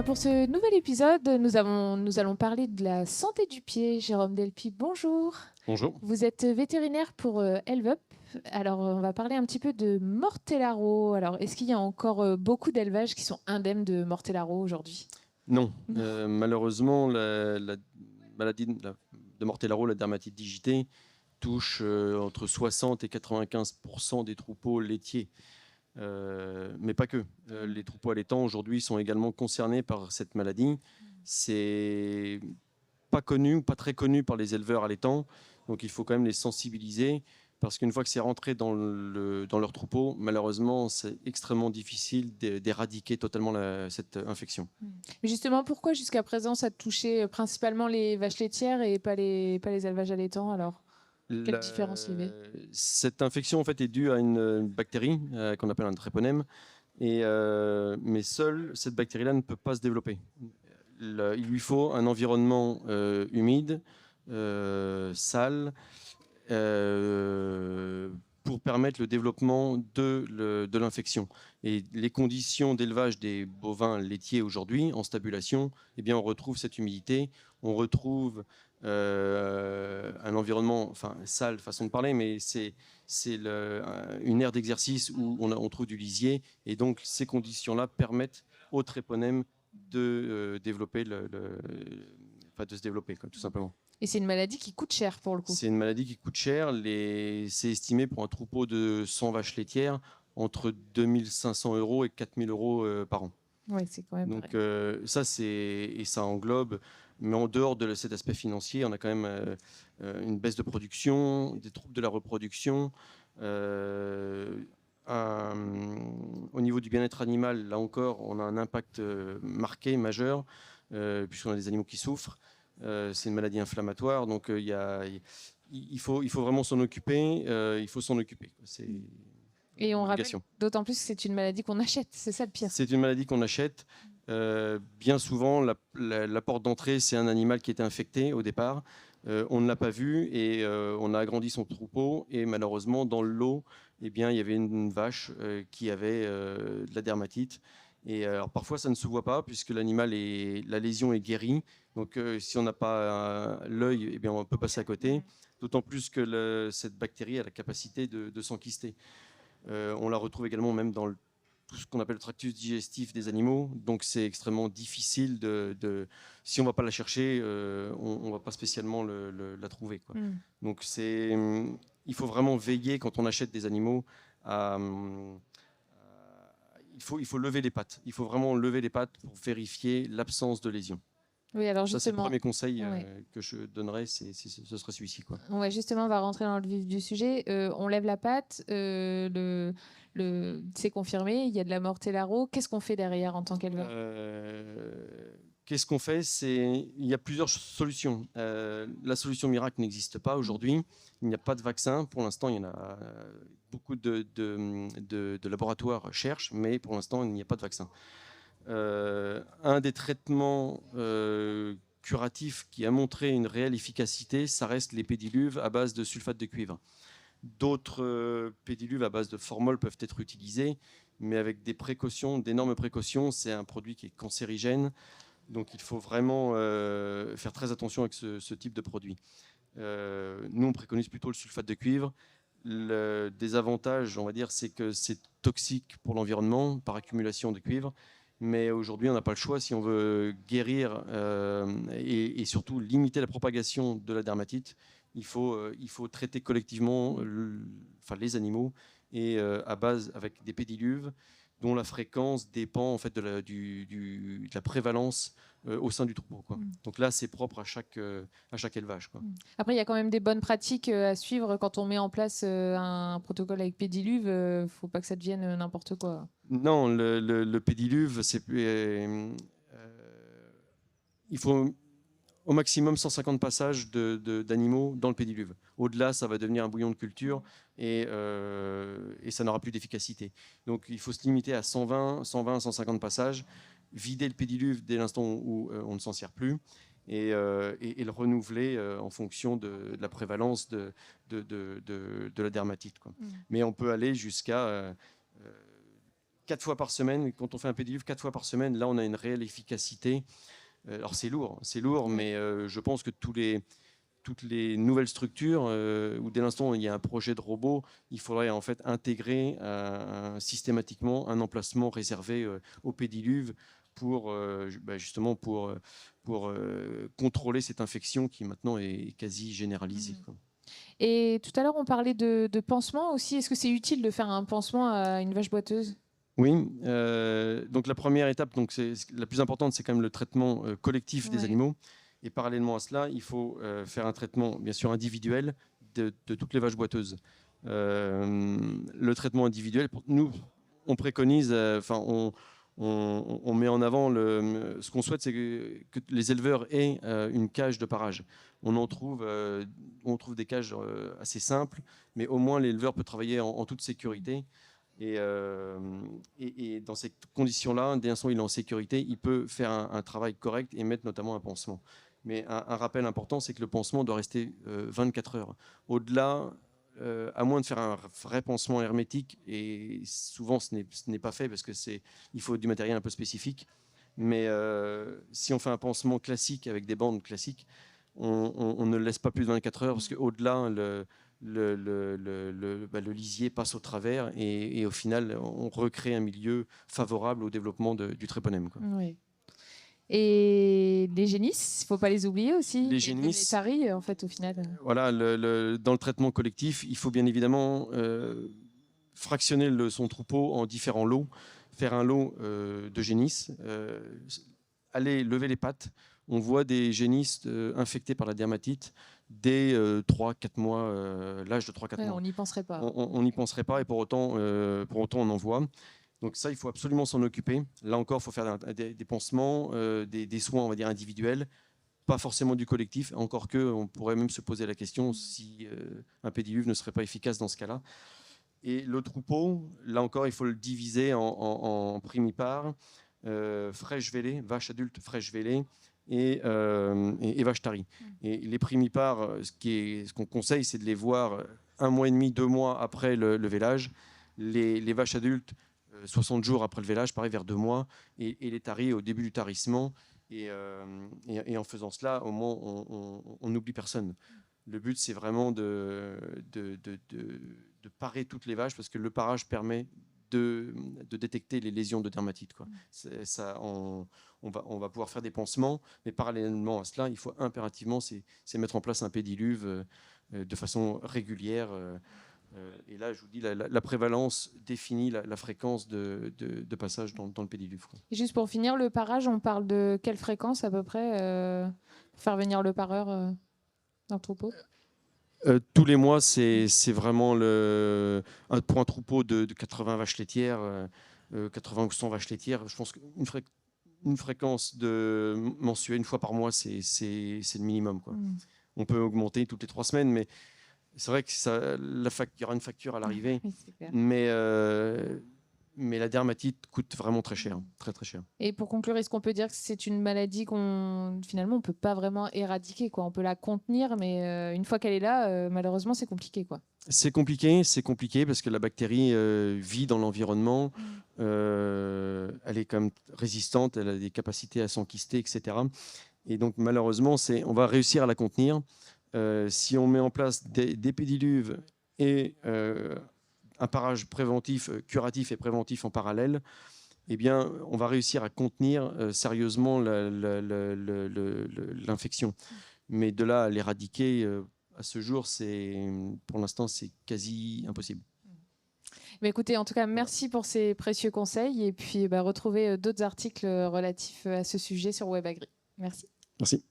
pour ce nouvel épisode, nous allons parler de la santé du pied. Jérôme Delpy, bonjour. Bonjour. Vous êtes vétérinaire pour Elvup. Alors, on va parler un petit peu de Mortellaro. Alors, est-ce qu'il y a encore beaucoup d'élevages qui sont indemnes de Mortellaro aujourd'hui? Non, malheureusement, la maladie de Mortellaro, la dermatite digitée, touche entre 60 et 95% des troupeaux laitiers. Mais pas que. Les troupeaux allaitants aujourd'hui sont également concernés par cette maladie. C'est pas connu ou pas très connu par les éleveurs allaitants, donc il faut quand même les sensibiliser parce qu'une fois que c'est rentré dans leur troupeau, malheureusement, c'est extrêmement difficile d'éradiquer totalement cette infection. Mais justement, pourquoi jusqu'à présent ça touchait principalement les vaches laitières et pas les élevages allaitants alors? Quelle différence il y avait? Cette infection en fait est due à une bactérie qu'on appelle un tréponème, mais seule cette bactérie-là ne peut pas se développer. Il lui faut un environnement humide, sale, pour permettre le développement de l'infection. Et les conditions d'élevage des bovins laitiers aujourd'hui, en stabulation, eh bien, on retrouve cette humidité, on retrouve un environnement, enfin sale façon de parler, mais c'est une aire d'exercice où on trouve du lisier, et donc ces conditions-là permettent au tréponème de développer enfin, de se développer, quoi, tout simplement. Et c'est une maladie qui coûte cher pour le coup. C'est une maladie qui coûte cher. C'est estimé pour un troupeau de 100 vaches laitières entre 2 500 € et 4 000 € par an. Oui, c'est quand même Donc vrai. ça englobe, mais en dehors de cet aspect financier, on a quand même une baisse de production, des troubles de la reproduction. Au niveau du bien-être animal, là encore, on a un impact marqué, majeur, puisqu'on a des animaux qui souffrent. C'est une maladie inflammatoire, donc il faut vraiment s'en occuper. Il faut s'en occuper. C'est Et une on rappelle obligation. d'autant plus que c'est une maladie qu'on achète, c'est ça le pire. C'est une maladie qu'on achète. Bien souvent, la porte d'entrée, c'est un animal qui était infecté au départ. On ne l'a pas vu et on a agrandi son troupeau. Et malheureusement, dans le lot, eh bien, il y avait une vache qui avait de la dermatite. Et alors, parfois, ça ne se voit pas puisque la lésion est guérie. Donc, si on n'a pas l'œil, eh bien, on peut passer à côté. D'autant plus que cette bactérie a la capacité de s'enquister. On la retrouve également même dans tout ce qu'on appelle le tractus digestif des animaux. Donc c'est extrêmement difficile si on ne va pas la chercher, on ne va pas spécialement la trouver, quoi. Donc il faut vraiment veiller quand on achète des animaux il faut lever les pattes. Il faut vraiment lever les pattes pour vérifier l'absence de lésion. Oui, alors Ça, c'est le justement, premier conseil ouais. que je donnerais, ce serait celui-ci, quoi. Ouais, justement, on va rentrer dans le vif du sujet. On lève la patte, c'est confirmé, il y a de la mortellaro. Qu'est-ce qu'on fait derrière en tant qu'éleveur? Qu'est-ce qu'on fait? Il y a plusieurs solutions. La solution miracle n'existe pas aujourd'hui. Il n'y a pas de vaccin. Pour l'instant, il y en a beaucoup de laboratoires cherchent, mais pour l'instant, il n'y a pas de vaccin. Un des traitements curatifs qui a montré une réelle efficacité, ça reste les pédiluves à base de sulfate de cuivre. D'autres pédiluves à base de formol peuvent être utilisés, mais avec des précautions, d'énormes précautions. C'est un produit qui est cancérigène, donc il faut vraiment faire très attention avec ce type de produit. Nous, on préconise plutôt le sulfate de cuivre. Le désavantage, on va dire, c'est que c'est toxique pour l'environnement par accumulation de cuivre. Mais aujourd'hui, on n'a pas le choix si on veut guérir et surtout limiter la propagation de la dermatite. Il faut traiter collectivement les animaux et à base avec des pédiluves dont la fréquence dépend en fait de la prévalence au sein du troupeau, quoi. Donc là, c'est propre à chaque élevage, quoi. Après, il y a quand même des bonnes pratiques à suivre quand on met en place un protocole avec pédiluve. Il ne faut pas que ça devienne n'importe quoi. Non, le pédiluve, il faut au maximum 150 passages d'animaux dans le pédiluve. Au-delà, ça va devenir un bouillon de culture et ça n'aura plus d'efficacité. Donc il faut se limiter à 120, 150 passages, vider le pédiluve dès l'instant où on ne s'en sert plus et le renouveler en fonction de la prévalence de la dermatite, quoi. Mais on peut aller jusqu'à 4 fois par semaine. Quand on fait un pédiluve 4 fois par semaine, là, on a une réelle efficacité. Alors, c'est lourd, mais je pense que toutes les nouvelles structures où dès l'instant où il y a un projet de robot, il faudrait en fait intégrer systématiquement un emplacement réservé au pédiluve pour justement pour contrôler cette infection qui maintenant est quasi généralisée. Quoi. Et tout à l'heure, on parlait de pansement aussi. Est-ce que c'est utile de faire un pansement à une vache boiteuse ? Oui, donc la première étape, donc la plus importante, c'est quand même le traitement collectif des animaux. Et parallèlement à cela, il faut faire un traitement, bien sûr, individuel de toutes les vaches boiteuses. Le traitement individuel, pour nous, on préconise, on met en avant, ce qu'on souhaite, c'est que les éleveurs aient une cage de parage. On trouve des cages assez simples, mais au moins l'éleveur peut travailler en toute sécurité. Et dans ces conditions-là, dès l'instant où il est en sécurité, il peut faire un travail correct et mettre notamment un pansement. Mais un rappel important, c'est que le pansement doit rester 24 heures. Au-delà, à moins de faire un vrai pansement hermétique, et souvent ce n'est pas fait parce qu'il faut du matériel un peu spécifique. Mais si on fait un pansement classique avec des bandes classiques, on ne le laisse pas plus de 24 heures parce qu'au-delà, le lisier passe au travers et au final, on recrée un milieu favorable au développement du tréponème. Quoi. Oui. Et les génisses, il ne faut pas les oublier aussi. Les génisses, les taris, en fait, au final. Voilà, dans le traitement collectif, il faut bien évidemment fractionner son troupeau en différents lots, faire un lot de génisses, aller lever les pattes. On voit des génisses infectés par la dermatite dès 3-4 mois, l'âge de 3-4 mois. On n'y penserait pas. On n'y penserait pas et pour autant on en voit. Donc ça, il faut absolument s'en occuper. Là encore, il faut faire des pansements, des soins, on va dire, individuels, pas forcément du collectif, encore qu'on pourrait même se poser la question si un pédiluve ne serait pas efficace dans ce cas-là. Et le troupeau, là encore, il faut le diviser en primipares, fraîches vêlées, vaches adultes fraîches vêlées, et vaches taries. Et les primipares, ce qu'on conseille, c'est de les voir 1 mois et demi, 2 mois après le vélage. Les vaches adultes, 60 jours après le vélage, pareil, vers 2 mois, et les taris au début du tarissement. Et en faisant cela, au moins, on n'oublie personne. Le but, c'est vraiment de parer toutes les vaches, parce que le parage permet de détecter les lésions de dermatite. Quoi. On va pouvoir faire des pansements, mais parallèlement à cela, il faut impérativement mettre en place un pédiluve de façon régulière. Et là, je vous dis, la prévalence définit la fréquence de passage dans le pédiluve. Quoi. Et juste pour finir, le parage, on parle de quelle fréquence à peu près pour faire venir le pareur dans le troupeau ? Tous les mois, c'est vraiment pour un troupeau de 80 vaches laitières, 80 ou 100 vaches laitières. Je pense qu'une fréquence mensuelle, 1 fois par mois, c'est le minimum. Quoi. On peut augmenter toutes les 3 semaines, mais c'est vrai qu'il y aura une facture à l'arrivée, mais la dermatite coûte vraiment très cher, très très cher. Et pour conclure, est-ce qu'on peut dire que c'est une maladie finalement on peut pas vraiment éradiquer, quoi. On peut la contenir, mais une fois qu'elle est là, malheureusement c'est compliqué, quoi. C'est compliqué parce que la bactérie vit dans l'environnement, elle est quand même résistante, elle a des capacités à s'enquister, etc. Et donc malheureusement, on va réussir à la contenir. Si on met en place des pédiluves et un parage préventif, curatif et préventif en parallèle, eh bien, on va réussir à contenir sérieusement l'infection. Mais de là à l'éradiquer, à ce jour, pour l'instant, c'est quasi impossible. Mais écoutez, en tout cas, merci pour ces précieux conseils et puis retrouvez d'autres articles relatifs à ce sujet sur WebAgri. Merci. Merci.